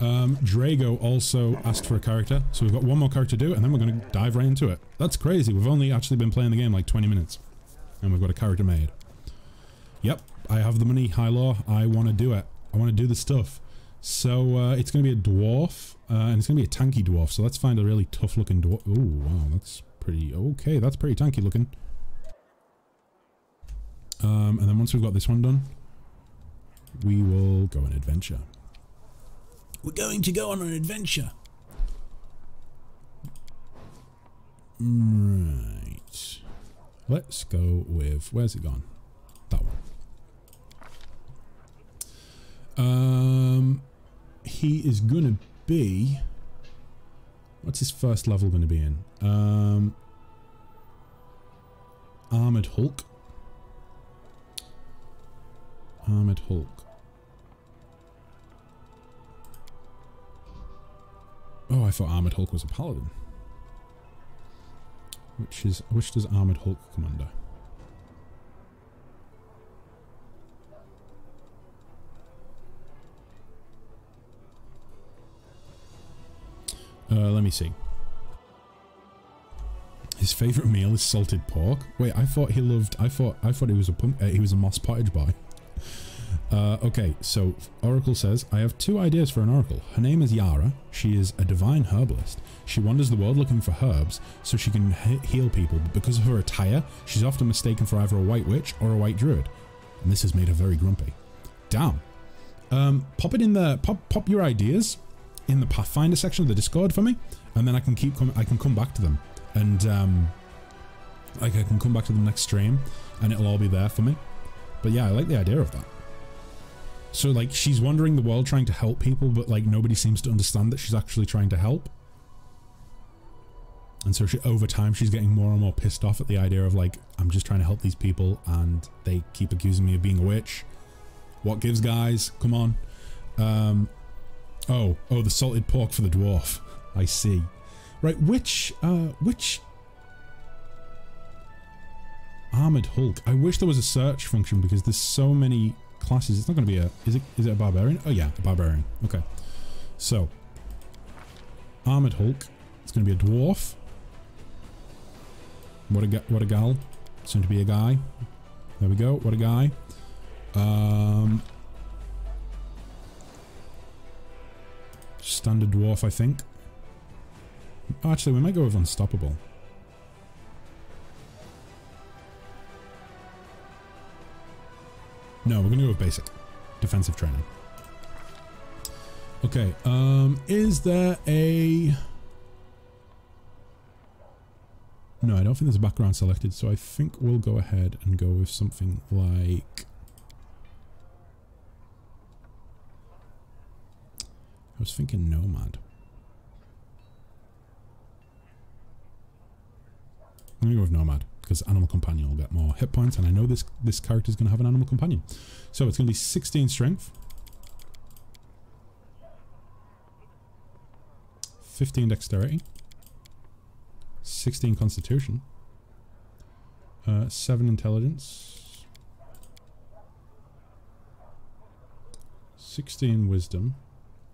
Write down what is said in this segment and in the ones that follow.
Drago also asked for a character, so we've got one more character to do, and then we're going to dive right into it. That's crazy. We've only actually been playing the game like 20 minutes, and we've got a character made. Yep, I have the money, High Law. I want to do it. I want to do the stuff. So it's going to be a dwarf, and it's going to be a tanky dwarf. So let's find a really tough-looking dwarf. Oh, wow, that's pretty okay. That's pretty tanky looking. And then once we've got this one done, we will go on adventure. We're going to go on an adventure. Right. Let's go with... Where's it gone? That one. He is gonna be... What's his first level gonna be in? Armored Hulk. Armored Hulk. Oh, I thought Armored Hulk was a paladin. Which does Armored Hulk come under? Let me see. His favorite meal is salted pork. Wait, I thought he loved. I thought he was a moss pottage boy. Okay, so Oracle says, I have 2 ideas for an oracle. Her name is Yara. She is a divine herbalist. She wanders the world looking for herbs so she can heal people, but because of her attire, she's often mistaken for either a white witch or a white druid. And this has made her very grumpy. Damn. Pop it in the pop your ideas in the Pathfinder section of the Discord for me, and then I can come back to them, and like I can come back to them next stream, and it'll all be there for me. But yeah, I like the idea of that. So like she's wandering the world trying to help people, but like nobody seems to understand that she's actually trying to help. And so over time she's getting more and more pissed off at the idea of like, I'm just trying to help these people and they keep accusing me of being a witch. What gives, guys? Come on. Oh, the salted pork for the dwarf. I see. Right, which Armored Hulk. I wish there was a search function because there's so many classes. It's not going to be a... Is it a barbarian? Oh yeah, a barbarian. Okay. So, Armored Hulk. It's going to be a dwarf. What a gal. Soon to be a guy. There we go. What a guy. Standard dwarf, I think. Actually, we might go with unstoppable. No, we're gonna go with basic. Defensive training. Okay, is there a... No, I don't think there's a background selected, so I think we'll go ahead and go with something like... I was thinking Nomad. I'm gonna go with Nomad because Animal Companion will get more hit points, and I know this character is gonna have an Animal Companion. So it's gonna be 16 Strength, 15 Dexterity, 16 Constitution, 7 Intelligence, 16 Wisdom,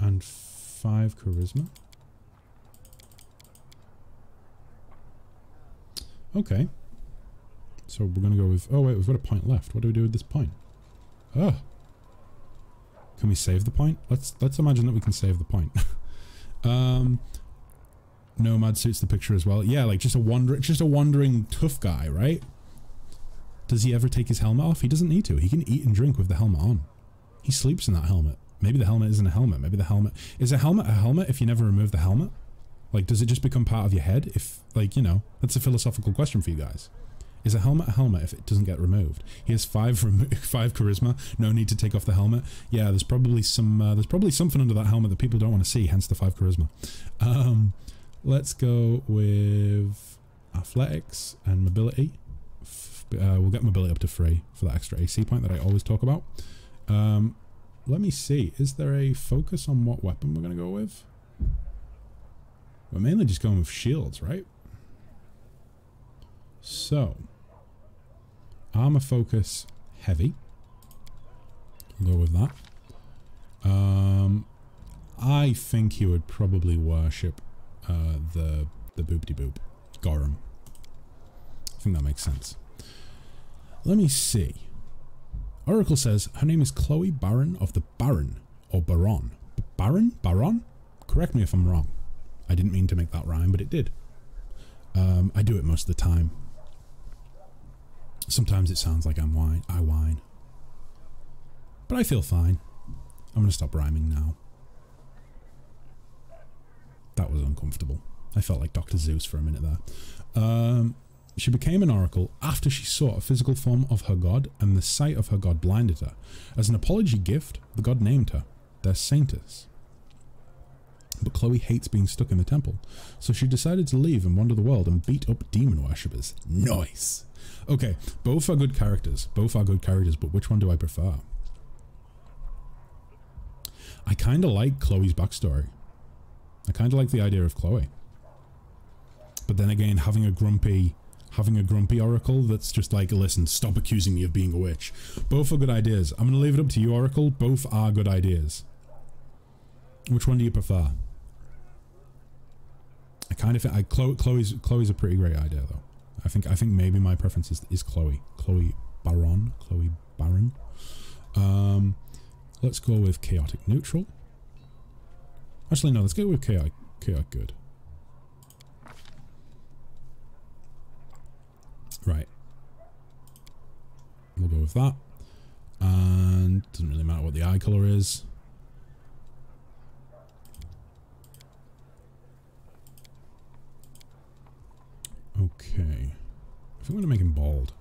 and 5 Charisma. Okay. So we're gonna go with... Oh wait, we've got a point left. What do we do with this point? Oh. Can we save the point? Let's imagine that we can save the point. Nomad suits the picture as well. Yeah, like just a wandering tough guy, right? Does he ever take his helmet off? He doesn't need to. He can eat and drink with the helmet on. He sleeps in that helmet. Maybe the helmet isn't a helmet. Maybe the helmet... Is a helmet if you never remove the helmet? Like, does it just become part of your head? If, like, you know, that's a philosophical question for you guys. Is a helmet if it doesn't get removed? He has 5 charisma. No need to take off the helmet. Yeah, there's probably something under that helmet that people don't want to see. Hence the 5 charisma. Let's go with athletics and mobility. We'll get mobility up to 3 for that extra AC point that I always talk about. Let me see. Is there a focus on what weapon we're going to go with? We're mainly just going with shields, right? So, armor focus heavy. We'll go with that. I think he would probably worship the boopty boop. Gorum. I think that makes sense. Let me see. Oracle says her name is Chloe Baron of the Baron, or Baron. Baron? Baron? Correct me if I'm wrong. I didn't mean to make that rhyme, but it did. I do it most of the time. Sometimes it sounds like I whine. But I feel fine. I'm going to stop rhyming now. That was uncomfortable. I felt like Dr. Zeus for a minute there. She became an oracle after she saw a physical form of her god, and the sight of her god blinded her. As an apology gift, the god named her their saintess. But Chloe hates being stuck in the temple, so she decided to leave and wander the world and beat up demon worshippers. Nice! Okay, both are good characters. Both are good characters, but which one do I prefer? I kind of like Chloe's backstory. I kind of like the idea of Chloe. But then again, having a grumpy oracle that's just like, listen, stop accusing me of being a witch. Both are good ideas. I'm going to leave it up to you, Oracle. Both are good ideas. Which one do you prefer? I kind of think Chloe's a pretty great idea though. I think maybe my preference is Chloe. Chloe Baron. Let's go with chaotic neutral. Actually no, let's go with chaotic good. Right. We'll go with that. And doesn't really matter what the eye color is. Okay. I think I'm going to make him bald.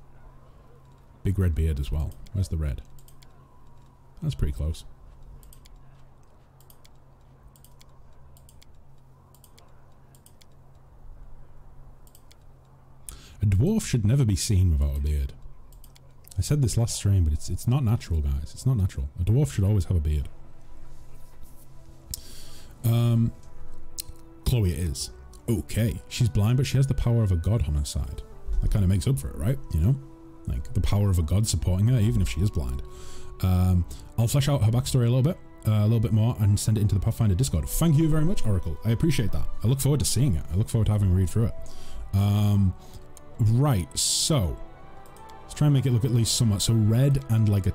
Big red beard as well. Where's the red? That's pretty close. A dwarf should never be seen without a beard. I said this last stream, but it's not natural, guys. It's not natural. A dwarf should always have a beard. Chloe it is. Okay. She's blind, but she has the power of a god on her side. That kind of makes up for it, right? You know? Like, the power of a god supporting her, even if she is blind. I'll flesh out her backstory a little bit more, and send it into the Pathfinder Discord. Thank you very much, Oracle. I appreciate that. I look forward to seeing it. I look forward to having a read through it. Right, so let's try and make it look at least somewhat. So red and like a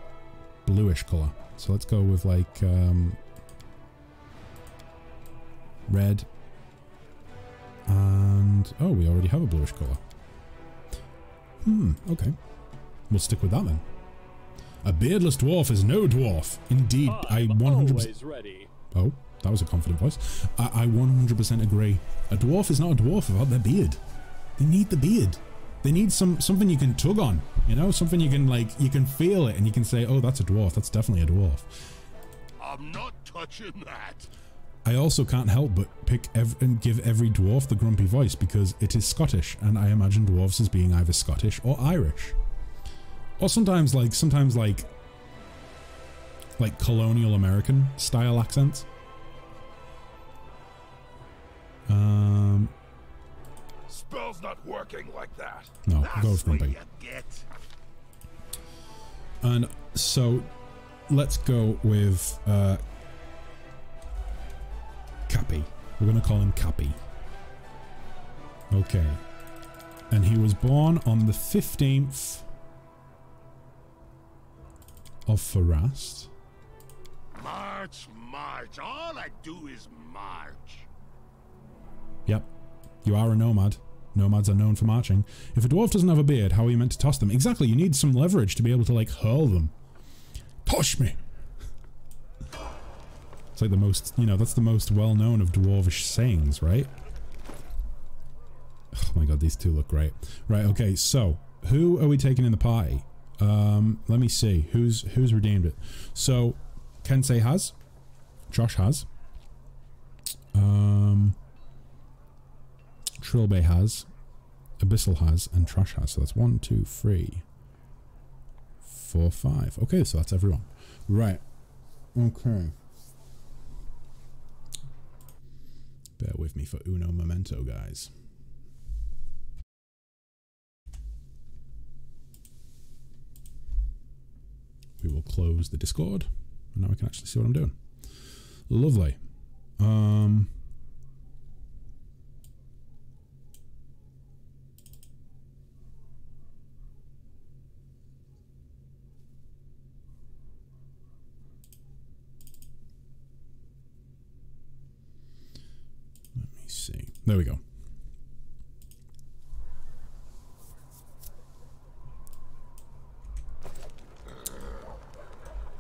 bluish color. So let's go with like red and oh, we already have a bluish color. Okay. We'll stick with that then. A beardless dwarf is no dwarf. Indeed, I 100%. Ready. Oh, that was a confident voice. I 100% agree. A dwarf is not a dwarf without their beard. They need the beard. They need something you can tug on, you know, something you can like, you can feel it and you can say, oh, that's a dwarf. That's definitely a dwarf. I'm not touching that. I also can't help but pick and give every dwarf the grumpy voice because it is Scottish, and I imagine dwarves as being either Scottish or Irish, or sometimes like colonial American style accents. Spell's not working like that. No, That's go with grumpy. And so let's go with Cappy. We're going to call him Cappy. Okay. And he was born on the 15th of Farast. March. All I do is march. Yep. You are a nomad. Nomads are known for marching. If a dwarf doesn't have a beard, how are you meant to toss them? Exactly, you need some leverage to be able to, like, hurl them. Toss me! It's like the most, you know, that's the most well-known of dwarvish sayings, right? Oh my god, these two look great. Right, okay, so, who are we taking in the party? Let me see. Who's redeemed it? So, Kensei has. Josh has. Trilbay has, Abyssal has, and Trash has. So that's 1, 2, 3, 4, 5. Okay, so that's everyone. Right. Okay. Bear with me for uno momento, guys. We will close the Discord, and now we can actually see what I'm doing. Lovely. Let me see. There we go.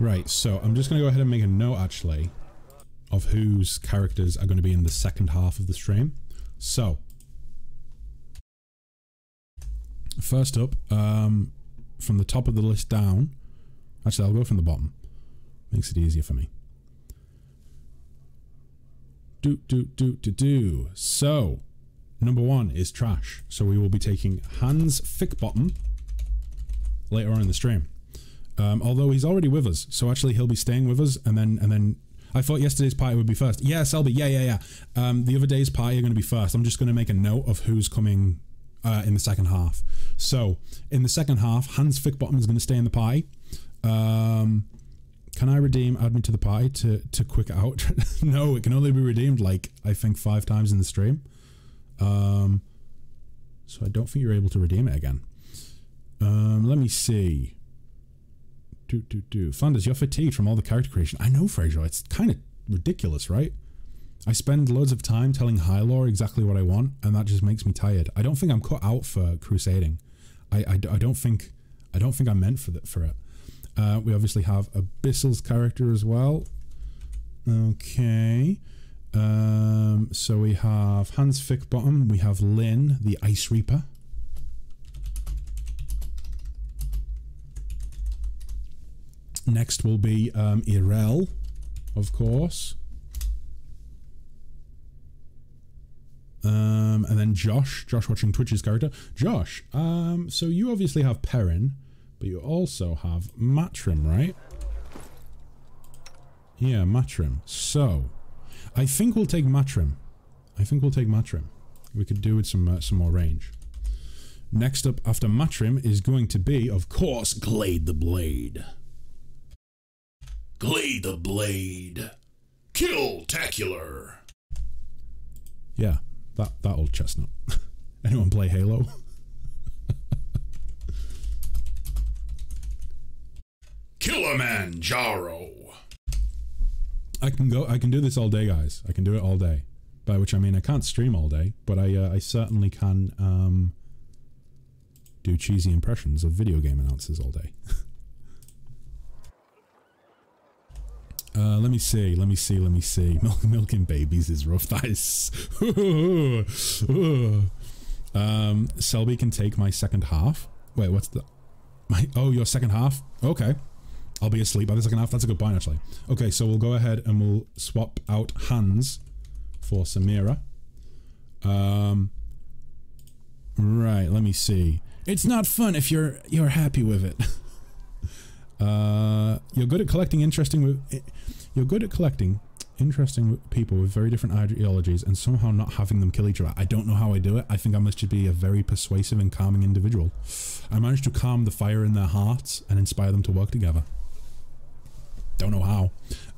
Right, so I'm just going to go ahead and make a note, actually, of whose characters are going to be in the second half of the stream. So, first up, from the top of the list down, actually, I'll go from the bottom. Makes it easier for me. So, number 1 is Trash. So we will be taking Hans Fickbottom later on in the stream. Although he's already with us, so actually he'll be staying with us, and then I thought yesterday's party would be first. Yeah, Selby, yeah. The other day's party are going to be first. I'm just going to make a note of who's coming in the second half. So, in the second half, Hans Fickbottom is going to stay in the party. Can I redeem add me to the party to quick out? No, it can only be redeemed, like, I think 5 times in the stream. So I don't think you're able to redeem it again. Let me see. Flanders, you're fatigued from all the character creation. I know, Fraser. It's kind of ridiculous, right? I spend loads of time telling Hylor exactly what I want, and that just makes me tired. I don't think I'm cut out for crusading. I don't think I'm meant for it. We obviously have Abyssal's character as well. Okay. So we have Hans Fickbottom. We have Lynn, the Ice Reaper. Next will be Irel, of course. And then Josh watching Twitch's character. Josh, so you obviously have Perrin, but you also have Matrim, right? Yeah, Matrim. So, I think we'll take Matrim. We could do with some more range. Next up after Matrim is going to be, of course, Glade the Blade. Glade the Blade. Kill-tacular. Yeah, that old chestnut. Anyone play Halo? Kilimanjaro. I can do this all day, guys. I can do it all day. By which I mean I can't stream all day, but I certainly can do cheesy impressions of video game announcers all day. Let me see. Milking babies is rough. That is... Selby can take my second half. Wait, what's the... Oh, your second half? Okay. I'll be asleep by the second half. That's a good point, actually. Okay, so we'll go ahead and we'll swap out Hans for Samira. Right, let me see. It's not fun if you're happy with it. You're good at collecting interesting people with very different ideologies and somehow not having them kill each other. I don't know how I do it. I think I must just be a very persuasive and calming individual. I managed to calm the fire in their hearts and inspire them to work together. Don't know how.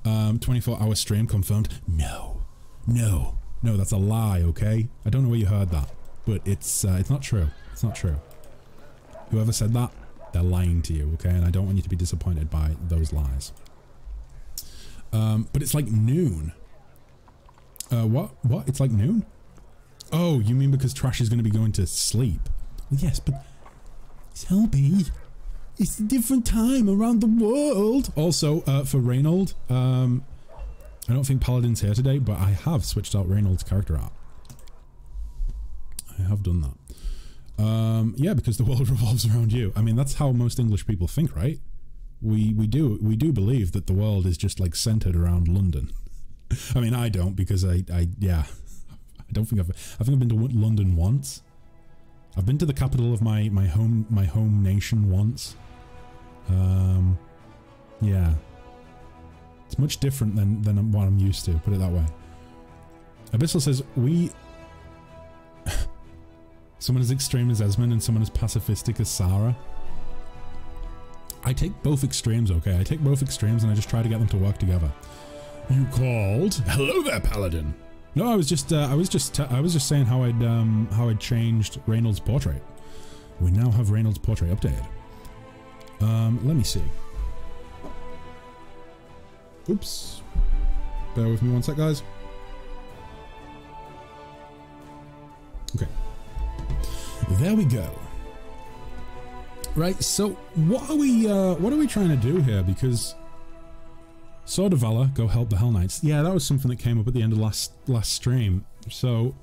24-hour stream confirmed. No, that's a lie, okay? I don't know where you heard that, but it's not true. It's not true. Whoever said that, they're lying to you, okay? And I don't want you to be disappointed by those lies. But it's like noon. What? It's like noon? Oh, you mean because Trash is going to be going to sleep? Well, yes, but... Selby, it's a different time around the world. Also, for Reynold, I don't think Paladin's here today, but I have switched out Reynold's character art. I have done that. Yeah, because the world revolves around you. I mean, that's how most English people think, right? We do believe that the world is just like centered around London. I mean, I don't, because I don't think I've been to London once. I've been to the capital of my home nation once. Yeah. It's much different than what I'm used to, put it that way. Abyssal says, someone as extreme as Esmond and someone as pacifistic as Sarah. I take both extremes, okay? I take both extremes and I just try to get them to work together. You called? Hello there, Paladin. No, I was just saying how I'd changed Reynolds' portrait. We now have Reynolds' portrait updated. Let me see. Oops. Bear with me one sec, guys. Okay. There we go. Right, so what are we trying to do here? Because Sword of Valor, go help the Hell Knights. Yeah, that was something that came up at the end of last stream. So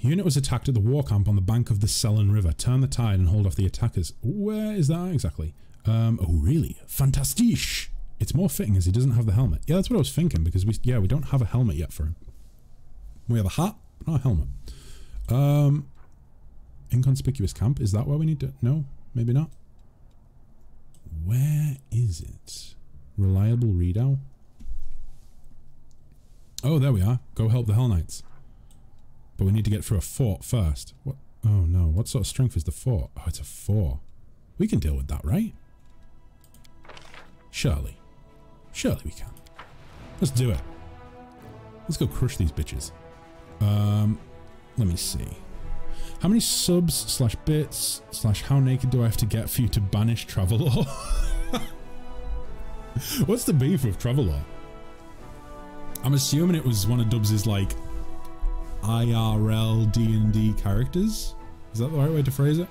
unit was attacked at the war camp on the bank of the Sellen River. Turn the tide and hold off the attackers. Where is that exactly? Oh really? Fantastique. It's more fitting as he doesn't have the helmet. Yeah, that's what I was thinking, because we don't have a helmet yet for him. We have a hat, but not a helmet. Inconspicuous camp. Is that where we need to? No, maybe not. Where is it? Reliable readout. Oh, there we are. Go help the Hell Knights. But we need to get through a fort first. What? Oh no. What sort of strength is the fort? Oh, it's a 4. We can deal with that, right? Surely. Surely we can. Let's do it. Let's go crush these bitches. Let me see. How many subs / bits / how naked do I have to get for you to banish Travelor? What's the beef with Travelor? I'm assuming it was one of Dubs's like IRL D&D characters. Is that the right way to phrase it?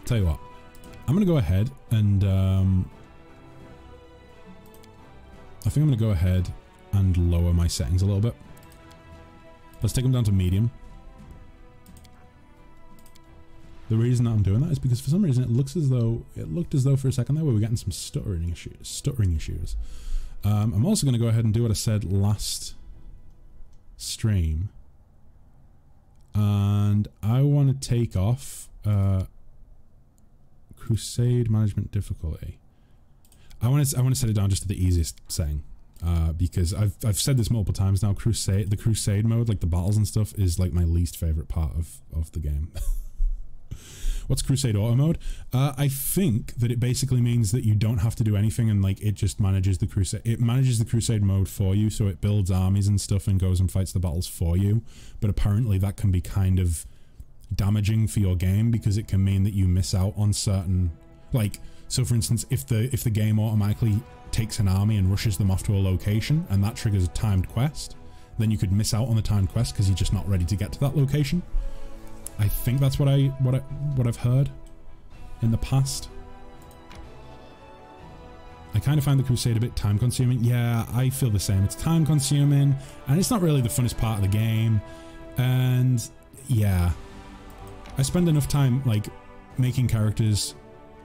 Tell you what, I'm gonna go ahead and I think I'm going to go ahead and lower my settings a little bit. Let's take them down to medium. The reason that I'm doing that is because for some reason it looked as though for a second there we were getting some stuttering issues. I'm also going to go ahead and do what I said last stream. And I want to take off Crusade Management Difficulty. I want to set it down just to the easiest setting, because I've said this multiple times now. The Crusade mode, like the battles and stuff, is like my least favorite part of the game. What's Crusade Auto Mode? I think that it basically means that you don't have to do anything, and like it just manages the Crusade. It manages the Crusade mode for you, so it builds armies and stuff and goes and fights the battles for you. But apparently that can be kind of damaging for your game, because it can mean that you miss out on certain, like. So for instance, if the game automatically takes an army and rushes them off to a location and that triggers a timed quest, then you could miss out on the timed quest because you're just not ready to get to that location. I think that's what I've heard in the past. I kind of find the Crusade a bit time consuming. Yeah, I feel the same. It's time consuming and it's not really the funnest part of the game. And yeah, I spend enough time like making characters,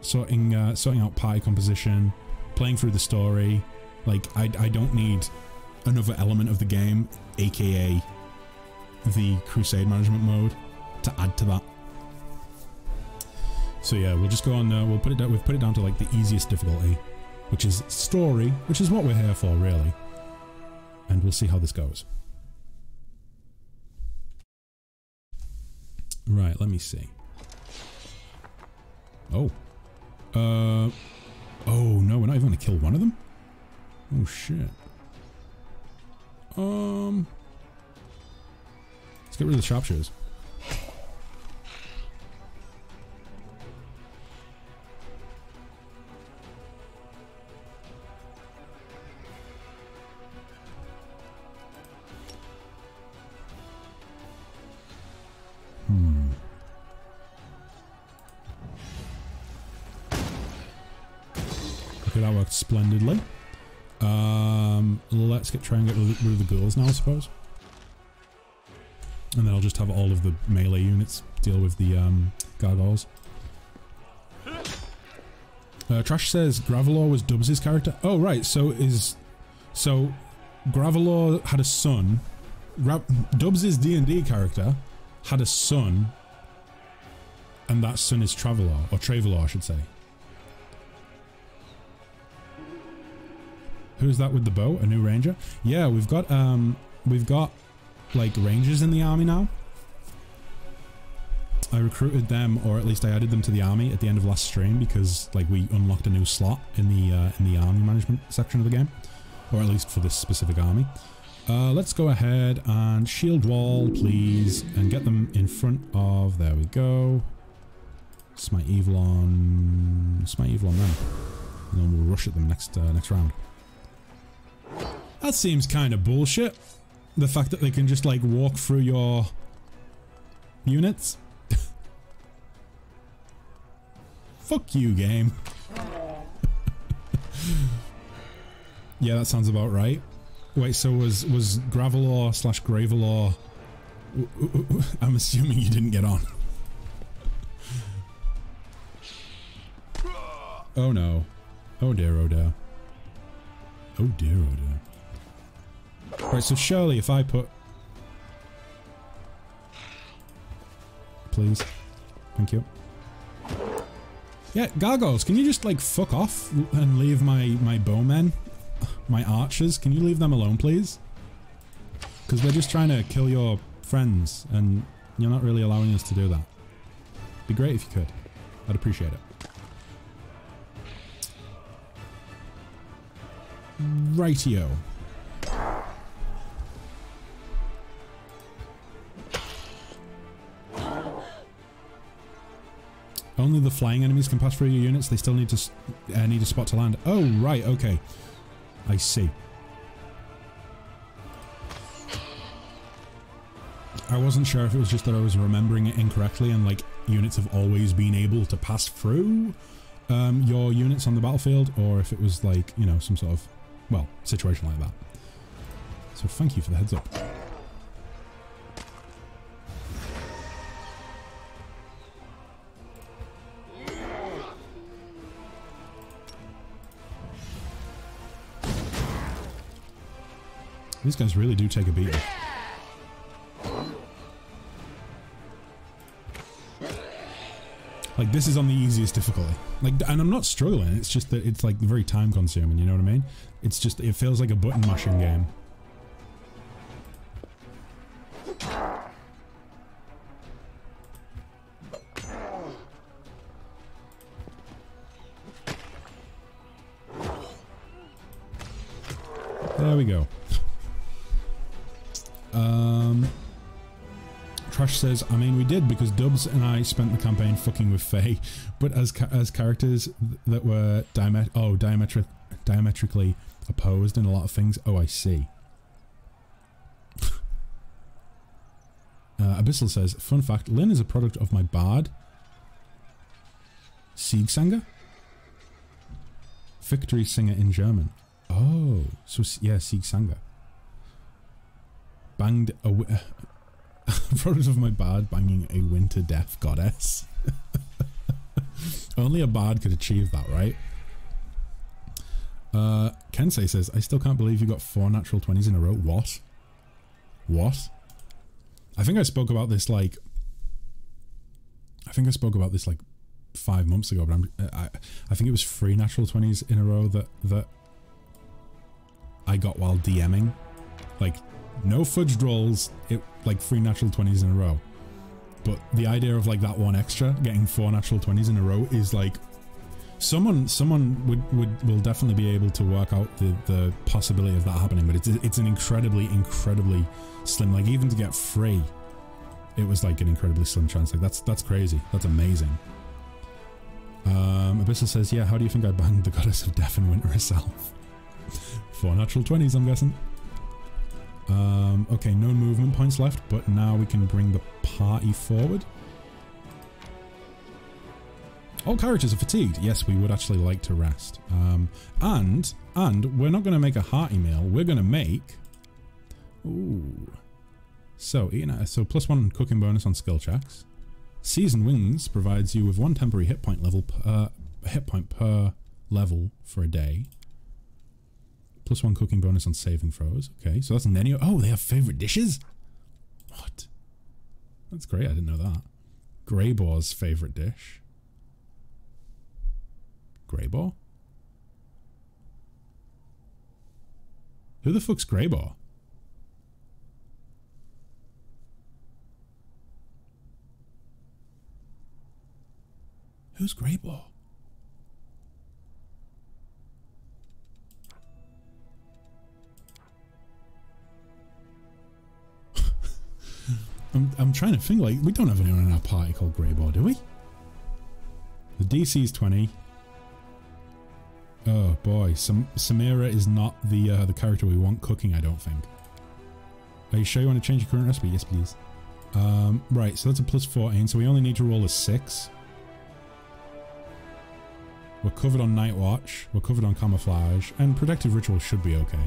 sorting out party composition, playing through the story. Like I don't need another element of the game, aka the Crusade management mode, to add to that. So yeah, we'll just go on. We've put it down to like the easiest difficulty, which is story, which is what we're here for, really. And we'll see how this goes. Right, let me see. Oh. Oh no, we're not even gonna kill one of them? Oh shit. Let's get rid of the sharpshooters. Okay, that worked splendidly. Let's try and get rid of the ghouls now, I suppose. And then I'll just have all of the melee units deal with the gargoyles. Trash says Gravelor was Dubs' character. Oh right, so Gravelor had a son. Dubs' D&D character had a son, and that son is Travelor, or Travelor I should say. Who's that with the bow? A new ranger? Yeah, we've got like rangers in the army now. I recruited them, or at least I added them to the army at the end of last stream because like we unlocked a new slot in the army management section of the game, or at least for this specific army. Let's go ahead and shield wall, please, and get them in front of. There we go. Smite evil on them, and then we'll rush at them next round. That seems kind of bullshit. The fact that they can just like walk through your units. Fuck you, game. Yeah, that sounds about right. Wait, so was Gravelor / Gravelor... I'm assuming you didn't get on. Oh no. Oh dear, oh dear. Oh dear, oh dear. Right, so surely if I put... Please. Thank you. Yeah, Gargoyles, can you just like fuck off and leave my bowmen, my archers, can you leave them alone please? Because we're just trying to kill your friends and you're not really allowing us to do that. Be great if you could. I'd appreciate it. Rightio. Only the flying enemies can pass through your units. They still need a spot to land. Oh, right. Okay. I see. I wasn't sure if it was just that I was remembering it incorrectly and like units have always been able to pass through your units on the battlefield, or if it was like, you know, some sort of, well, situation like that. So thank you for the heads up. These guys really do take a beating. Like, this is on the easiest difficulty. Like, and I'm not struggling, it's just that it's like very time consuming, you know what I mean? It's just, it feels like a button mashing game. There we go. Trash says, I mean, we did because Dubs and I spent the campaign fucking with Faye, but as characters that were diametrically opposed in a lot of things. Oh, I see. Abyssal says, fun fact, Lynn is a product of my bard, Siegsanger? Victory singer in German. Oh, so yeah, Siegsanger. Banged a product of my bard banging a winter death goddess. Only a bard could achieve that, right? Kensei says, I still can't believe you got 4 natural 20s in a row. What? What? I think I spoke about this like 5 months ago, but I think it was 3 natural 20s in a row that I got while DMing. Like, no fudged rolls, like 3 natural 20s in a row. But the idea of like that one extra, getting 4 natural 20s in a row is like, someone will definitely be able to work out the possibility of that happening, but it's an incredibly slim, like even to get 3, it was like an incredibly slim chance. Like that's crazy. That's amazing. Abyssal says, yeah, how do you think I banged the goddess of death and winter herself? 4 natural 20s, I'm guessing. Okay, no movement points left, but now we can bring the party forward. All characters are fatigued. Yes, we would actually like to rest. And we're not going to make a hearty meal. We're going to make... Ooh. So, so +1 cooking bonus on skill checks. Seasoned Wings provides you with 1 temporary hit point per level for a day. +1 cooking bonus on saving throws. Okay, so that's Nenio. Oh, they have favorite dishes? What? That's great, I didn't know that. Greyboar's favorite dish. Greyboar? Who the fuck's Greyboar? Who's Greybaugh? I'm trying to think, like, we don't have anyone in our party called Greybaugh, do we? The DC is 20. Oh boy, Samira is not the character we want cooking, I don't think. Are you sure you want to change your current recipe? Yes, please. Right, so that's a plus 14, so we only need to roll a 6. We're covered on Night Watch, we're covered on Camouflage, and Protective Ritual should be okay.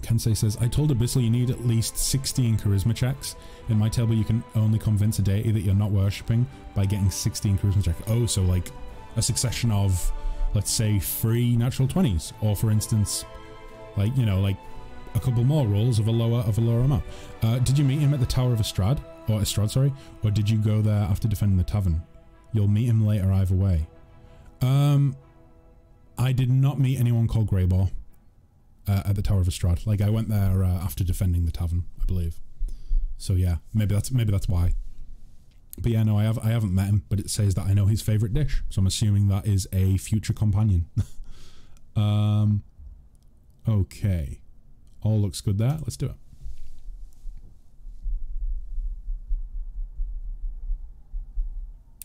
Kensei says, I told Abyssal you need at least 16 charisma checks. In my table, you can only convince a deity that you're not worshipping by getting 16 charisma checks. Oh, so like a succession of, let's say, 3 natural 20s, or for instance, like, you know, like a couple more rolls of a lower amount. Did you meet him at the Tower of Estrad, sorry, or did you go there after defending the tavern? You'll meet him later either way. I did not meet anyone called Greybaugh at the Tower of Estrad. Like, I went there after defending the tavern, I believe. So yeah, maybe that's why. But yeah, no, I haven't met him, but it says that I know his favourite dish, so I'm assuming that is a future companion. Okay. All looks good there. Let's do it.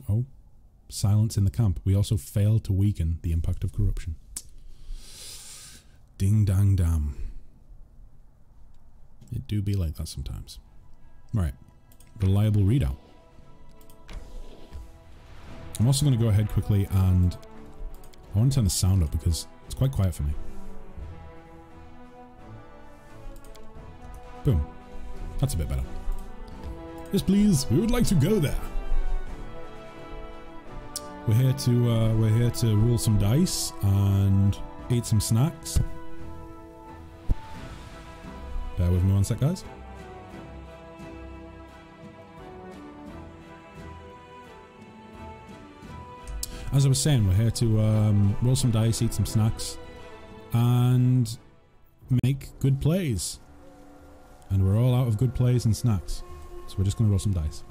Oh. Silence in the camp. We also failed to weaken the impact of corruption. Ding dang damn. It do be like that sometimes. Right. Reliable readout. I'm also going to go ahead quickly and I want to turn the sound up because it's quite quiet for me. Boom. That's a bit better. Yes, please. We would like to go there. We're here to roll some dice and eat some snacks. Bear with me one sec, guys. As I was saying, we're here to roll some dice, eat some snacks, and make good plays. And we're all out of good plays and snacks, so we're just going to roll some dice.